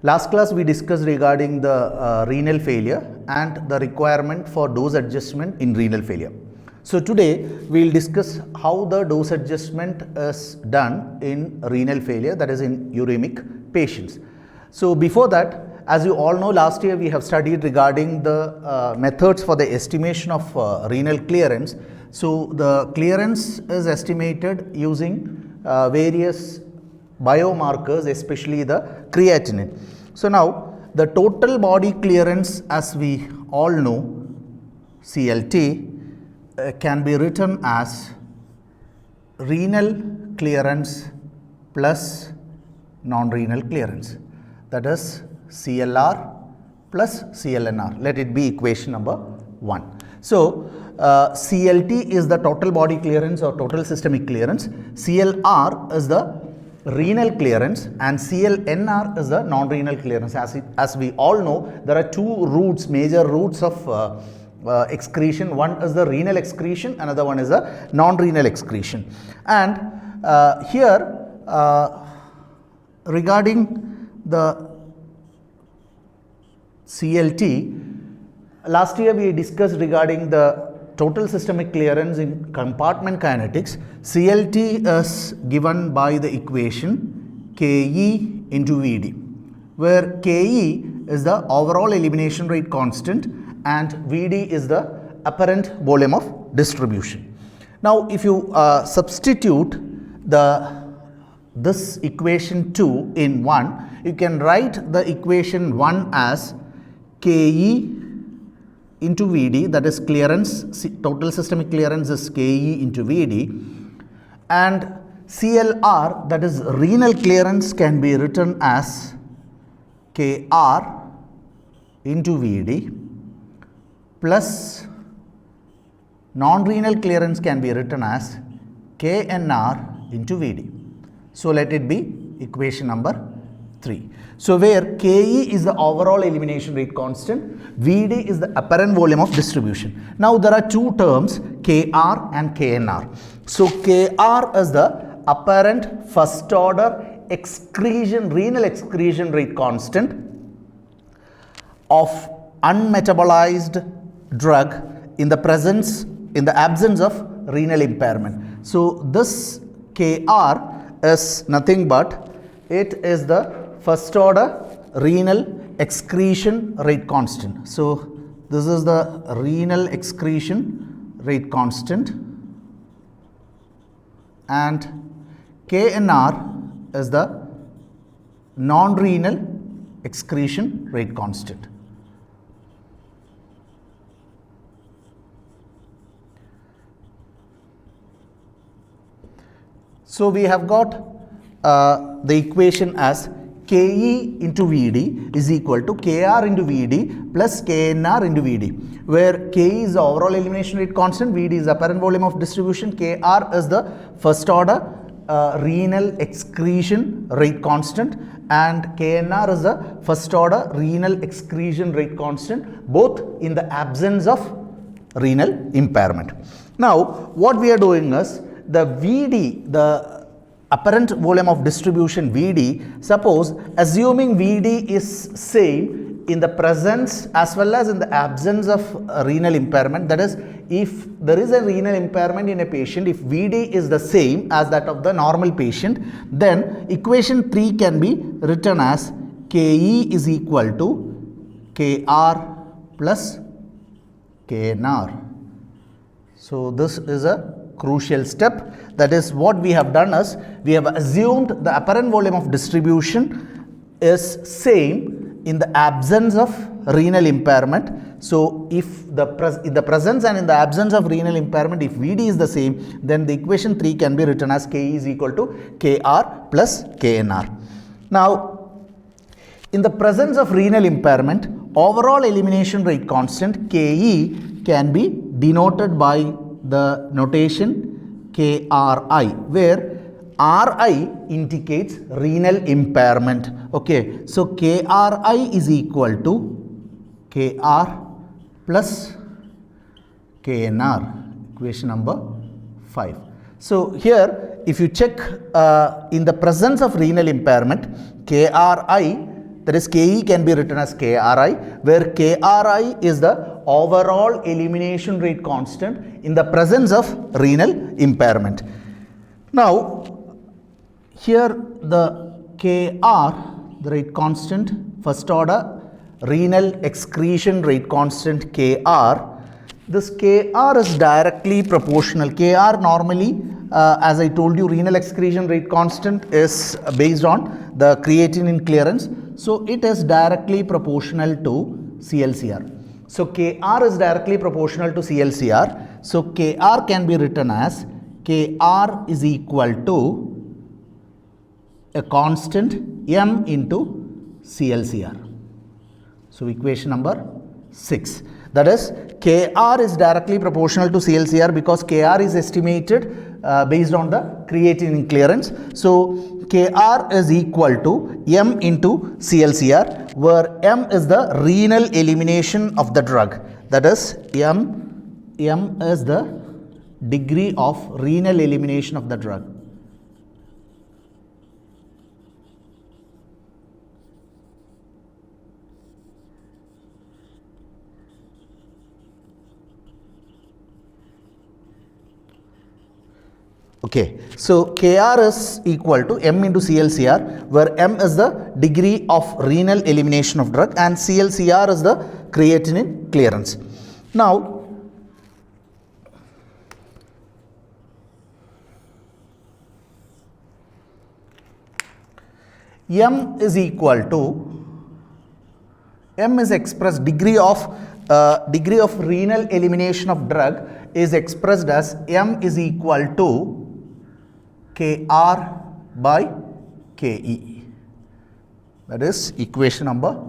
Last class we discussed regarding the renal failure and the requirement for dose adjustment in renal failure. So today we will discuss how the dose adjustment is done in renal failure, that is in uremic patients. So before that, as you all know, last year we have studied regarding the methods for the estimation of renal clearance. So the clearance is estimated using various biomarkers, especially the creatinine. So now the total body clearance, as we all know, CLT, can be written as renal clearance plus non-renal clearance, that is CLR plus CLNR. Let it be equation number 1. So CLT is the total body clearance or total systemic clearance, CLR is the renal clearance, and CLNR is the non-renal clearance. As we all know, there are two routes, major routes of excretion. One is the renal excretion, another one is the non-renal excretion. And here regarding the CLT, last year we discussed regarding the total systemic clearance in compartment kinetics. CLT is given by the equation KE into VD, where KE is the overall elimination rate constant and VD is the apparent volume of distribution. Now if you substitute this equation 2 in 1, you can write the equation 1 as KE into VD, that is clearance, total systemic clearance is KE into VD, and CLR, that is renal clearance, can be written as KR into VD plus non-renal clearance can be written as KNR into VD. So let it be equation number 3. So where KE is the overall elimination rate constant, VD is the apparent volume of distribution. Now there are two terms, KR and KNR. So KR is the apparent first order excretion, renal excretion rate constant of unmetabolized drug in the absence of renal impairment. So this KR is nothing but it is the first order renal excretion rate constant. So this is the renal excretion rate constant, and KNR is the non-renal excretion rate constant. So we have got the equation as KE into VD is equal to KR into VD plus KNR into VD, where KE is the overall elimination rate constant, VD is the apparent volume of distribution, KR is the first order renal excretion rate constant, and KNR is the first order renal excretion rate constant, both in the absence of renal impairment. Now what we are doing is the VD, the apparent volume of distribution VD, suppose assuming VD is same in the presence as well as in the absence of renal impairment, that is, if there is a renal impairment in a patient, if VD is the same as that of the normal patient, then equation 3 can be written as KE is equal to KR plus KNR. So this is a crucial step. That is, what we have done is we have assumed the apparent volume of distribution is same in the absence of renal impairment. So if in the presence and in the absence of renal impairment, if VD is the same, then the equation 3 can be written as KE is equal to KR plus KNR. Now in the presence of renal impairment, overall elimination rate constant KE can be denoted by the notation KRI, where RI indicates renal impairment. Okay, so KRI is equal to KR plus KNR, equation number 5. So here if you check in the presence of renal impairment, KRI that is Ke can be written as Kri, where Kri is the overall elimination rate constant in the presence of renal impairment. Now, here the Kr, the rate constant, first order renal excretion rate constant Kr, this Kr is directly proportional. Kr normally, as I told you, renal excretion rate constant is based on the creatinine clearance. So it is directly proportional to CLCR. So Kr is directly proportional to CLCR. So Kr can be written as Kr is equal to a constant m into CLCR. So equation number 6. That is, Kr is directly proportional to CLCR because Kr is estimated based on the creatinine clearance. So Kr is equal to m into CLCR, where m is the renal elimination of the drug. That is, m is the degree of renal elimination of the drug. Okay, so Kr is equal to m into CLCR, where m is the degree of renal elimination of drug and CLCR is the creatinine clearance. Now, m is equal to, m is expressed, degree of renal elimination of drug is expressed as m is equal to Kr by Ke. That is equation number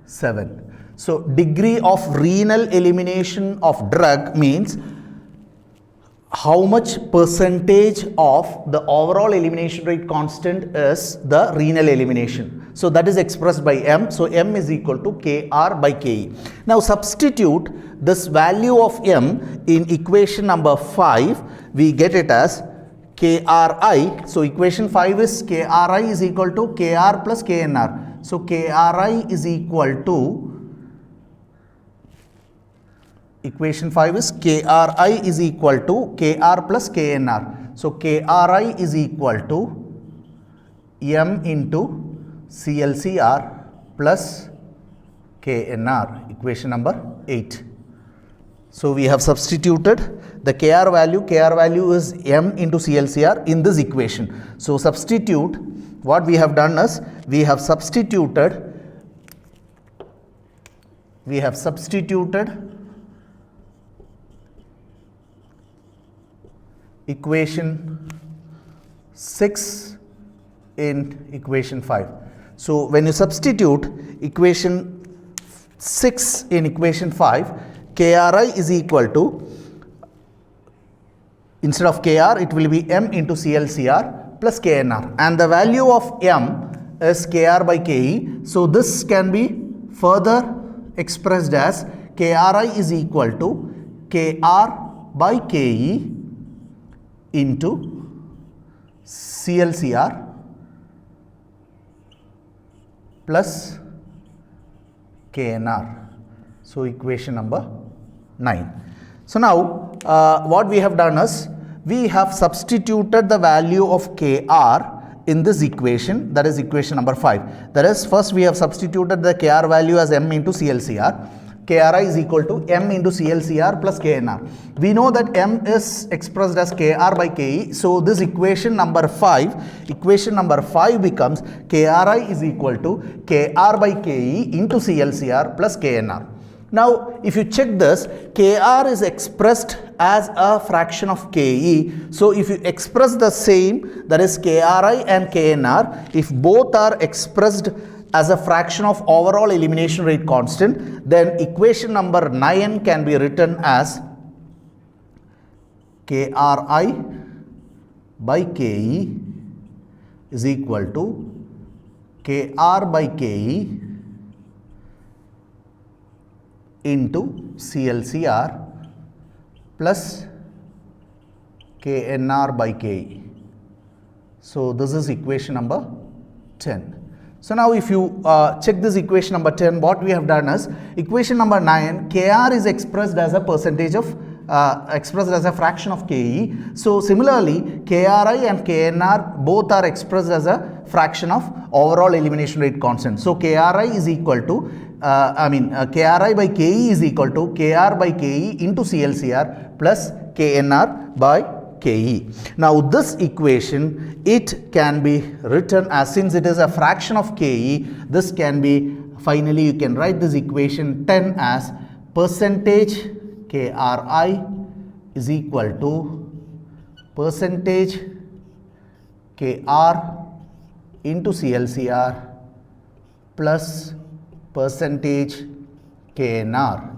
7. So degree of renal elimination of drug means how much percentage of the overall elimination rate constant is the renal elimination. So that is expressed by m. So m is equal to Kr by Ke. Now substitute this value of m in equation number 5. We get it as Kri. So equation 5 is Kri is equal to Kr plus Knr. So Kri is equal to, equation 5 is Kri is equal to Kr plus Knr. So Kri is equal to m into CLCR plus Knr, equation number 8. So we have substituted the Kr value is m into CLCR in this equation. So substitute, what we have done is, we have substituted equation 6 in equation 5. So when you substitute equation 6 in equation 5, Kri is equal to, instead of Kr, it will be m into CLCR plus Knr, and the value of m is Kr by Ke. So this can be further expressed as Kri is equal to Kr by Ke into CLCR plus Knr. So equation number 9. So now what we have done is, we have substituted the value of Kr in this equation, that is equation number 5. That is, first we have substituted the Kr value as m into CLCR. Kri is equal to m into CLCR plus Knr. We know that m is expressed as Kr by Ke. So this equation number 5 becomes Kri is equal to Kr by Ke into CLCR plus Knr. Now, if you check this, Kr is expressed as a fraction of Ke. So if you express the same, that is Kri and Knr, if both are expressed as a fraction of overall elimination rate constant, then equation number 9 can be written as Kri by Ke is equal to Kr by Ke into CLCR plus Knr by Ke. So this is equation number 10. So now if you check this equation number 10, what we have done is equation number 9, Kr is expressed as a percentage of expressed as a fraction of Ke. So similarly, Kri and Knr both are expressed as a fraction of overall elimination rate constant. So Kri is equal to Kri by Ke is equal to Kr by Ke into CLCr plus Knr by Ke. Now this equation, it can be written as, since it is a fraction of Ke, this can be, finally you can write this equation 10 as percentage Kri is equal to percentage Kr into CLCr plus percentage Knr.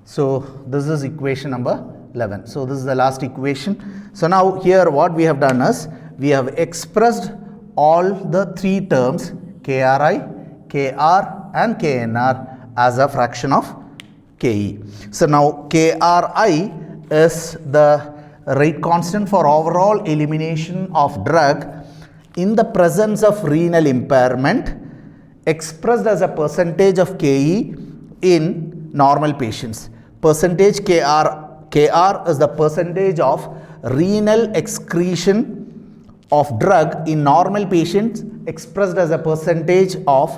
So this is equation number 11. So this is the last equation. So now here what we have done is we have expressed all the three terms Kri, Kr and Knr as a fraction of Ke. So now Kri is the rate constant for overall elimination of drug in the presence of renal impairment, expressed as a percentage of Ke in normal patients. Percentage Kr is the percentage of renal excretion of drug in normal patients, expressed as a percentage of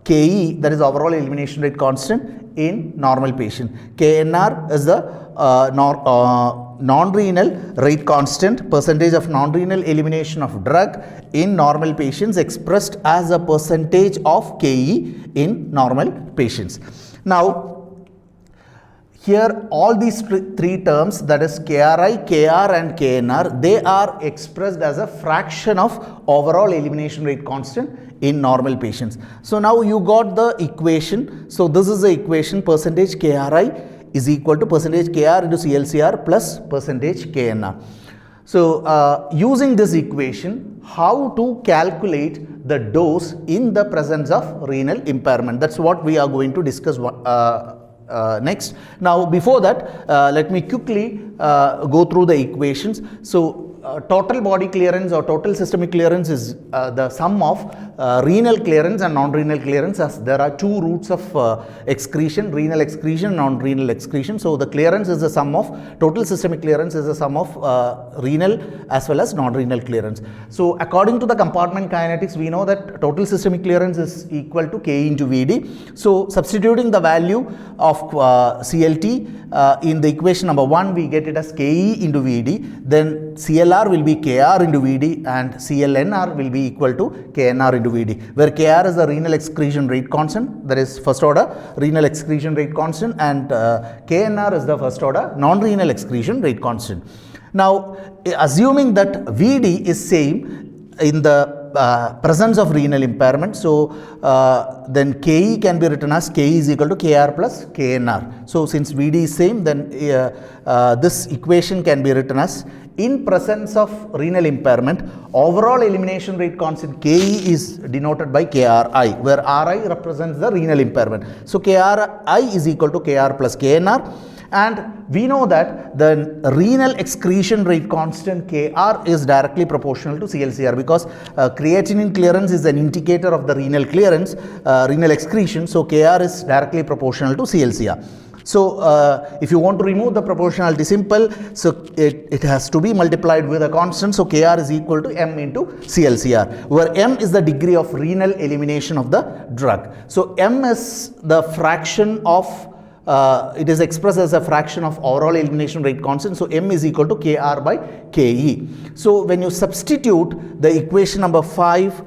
Ke, that is overall elimination rate constant in normal patient. Knr is the non-renal rate constant, percentage of non-renal elimination of drug in normal patients, expressed as a percentage of Ke in normal patients. Now here all these three terms, that is Kri, Kr and Knr, they are expressed as a fraction of overall elimination rate constant in normal patients. So now you got the equation. So this is the equation, percentage Kri is equal to percentage Kr into CLCr plus percentage Knr. So using this equation, how to calculate the dose in the presence of renal impairment, that's what we are going to discuss next. Now before that, let me quickly go through the equations. So total body clearance or total systemic clearance is the sum of renal clearance and non-renal clearance, as there are two routes of excretion, renal excretion and non-renal excretion. So the clearance is the sum of, total systemic clearance is the sum of renal as well as non-renal clearance. So according to the compartment kinetics, we know that total systemic clearance is equal to K into Vd. So substituting the value of CLT in the equation number 1, we get it as Ke into Vd, then CLR will be Kr into Vd and CLNR will be equal to Knr into Vd, where Kr is the renal excretion rate constant, that is first order renal excretion rate constant, and Knr is the first order non-renal excretion rate constant. Now assuming that Vd is same in the presence of renal impairment, so then Ke can be written as Ke is equal to Kr plus Knr. So since Vd is same, then this equation can be written as, in presence of renal impairment, overall elimination rate constant Ke is denoted by Kri, where Ri represents the renal impairment. So Kri is equal to Kr plus Knr. And we know that the renal excretion rate constant Kr is directly proportional to CLCr, because creatinine clearance is an indicator of the renal clearance, renal excretion. So Kr is directly proportional to CLCr. So if you want to remove the proportionality, simple, so it has to be multiplied with a constant. So Kr is equal to m into CLCr, where m is the degree of renal elimination of the drug. So m is the fraction of it is expressed as a fraction of overall elimination rate constant. So m is equal to Kr by Ke. So when you substitute the equation number 5,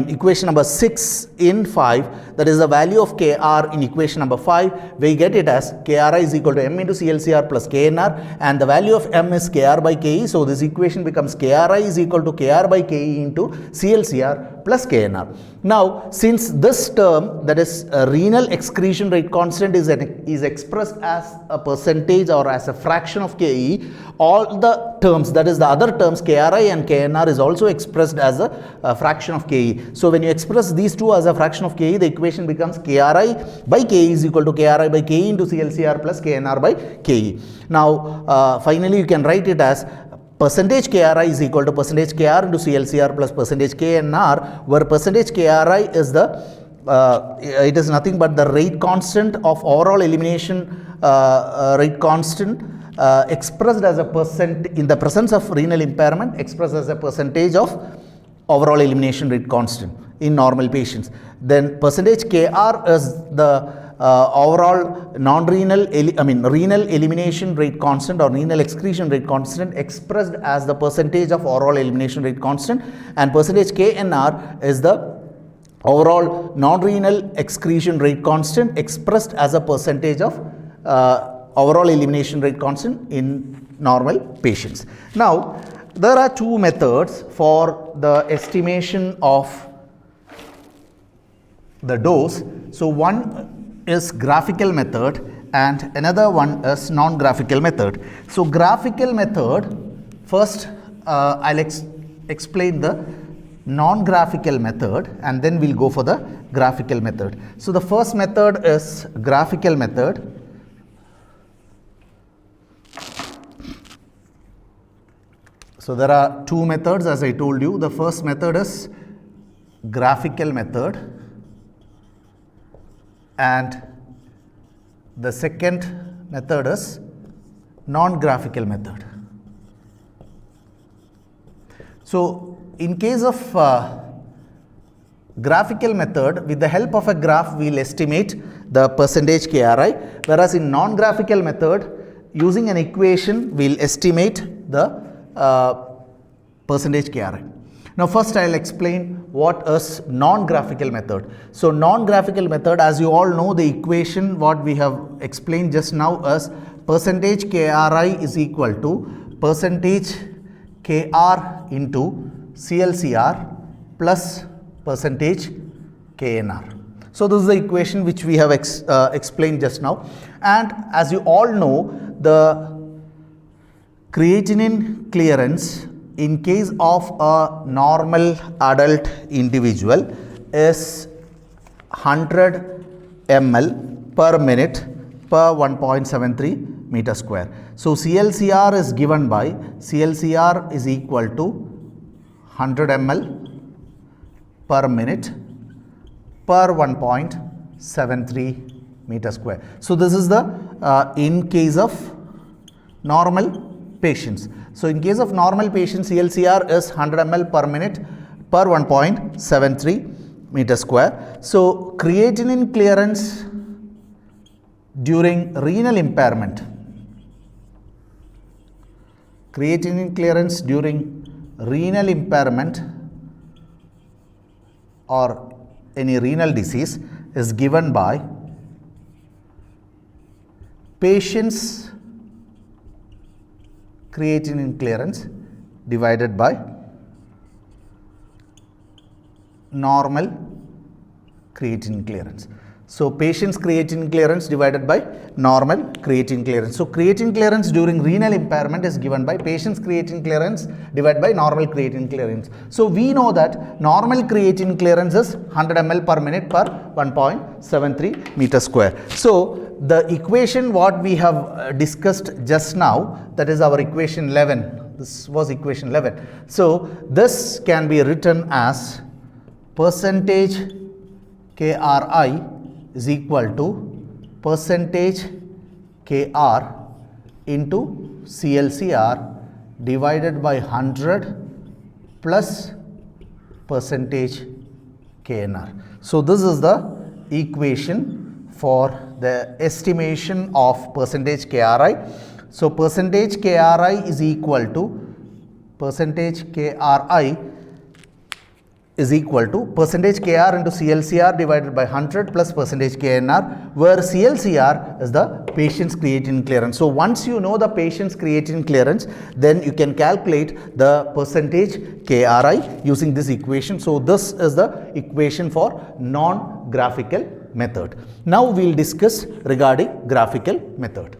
equation number 6 in 5, that is the value of Kr in equation number 5, we get it as Kri is equal to m into CLCr plus Knr, and the value of m is Kr by Ke. So this equation becomes Kri is equal to Kr by Ke into CLCr plus Knr. Now since this term, that is renal excretion rate constant, is expressed as a percentage or as a fraction of Ke, all the terms, that is the other terms Kri and Knr, is also expressed as a fraction of Ke. So when you express these two as a fraction of Ke, the equation becomes Kri by Ke is equal to Kri by Ke into CLCr plus Knr by Ke. Now finally you can write it as percentage KRI is equal to percentage KR into CLCR plus percentage KNR, where percentage KRI is the it is nothing but the rate constant of overall elimination rate constant expressed as a percent in the presence of renal impairment, expressed as a percentage of overall elimination rate constant in normal patients. Then percentage KR is the overall non-renal, renal elimination rate constant or renal excretion rate constant expressed as the percentage of overall elimination rate constant, and percentage KNR is the overall non-renal excretion rate constant expressed as a percentage of overall elimination rate constant in normal patients. Now, there are two methods for the estimation of the dose. So, one is graphical method and another one is non-graphical method. So, graphical method, first I'll explain the non-graphical method and then we'll go for the graphical method. So, the first method is graphical method. So, there are two methods as I told you. The first method is graphical method and the second method is non-graphical method. So, in case of graphical method, with the help of a graph we will estimate the percentage KRI, whereas in non-graphical method using an equation we will estimate the percentage KRI. Now, first I will explain what is non-graphical method. So, non-graphical method, as you all know, the equation what we have explained just now is percentage KRI is equal to percentage KR into CLCR plus percentage KNR. So, this is the equation which we have explained just now, and as you all know, the creatinine clearance in case of a normal adult individual is 100 ml per minute per 1.73 meter square. So, CLCR is given by CLCR is equal to 100 ml per minute per 1.73 meter square. So, this is the in case of normal patients. So, in case of normal patients, CLCR is 100 ml per minute per 1.73 meter square. So, creatinine clearance during renal impairment, creatinine clearance during renal impairment or any renal disease is given by patient's creatinine clearance divided by normal creatinine clearance. So, patient's creatinine clearance divided by normal creatinine clearance. So, creatinine clearance during renal impairment is given by patient's creatinine clearance divided by normal creatinine clearance. So, we know that normal creatinine clearance is 100 ml per minute per 1.73 meter square. So, the equation what we have discussed just now, that is our equation 11. This was equation 11. So, this can be written as percentage KRI is equal to percentage KR into CLCR divided by 100 plus percentage KNR. So, this is the equation for the estimation of percentage KRI. So, percentage KRI is equal to percentage KRI is equal to percentage KR into CLCR divided by 100 plus percentage KNR, where CLCR is the patient's creatinine clearance. So, once you know the patient's creatinine clearance, then you can calculate the percentage KRI using this equation. So, this is the equation for non-graphical method. Now, we will discuss regarding graphical method.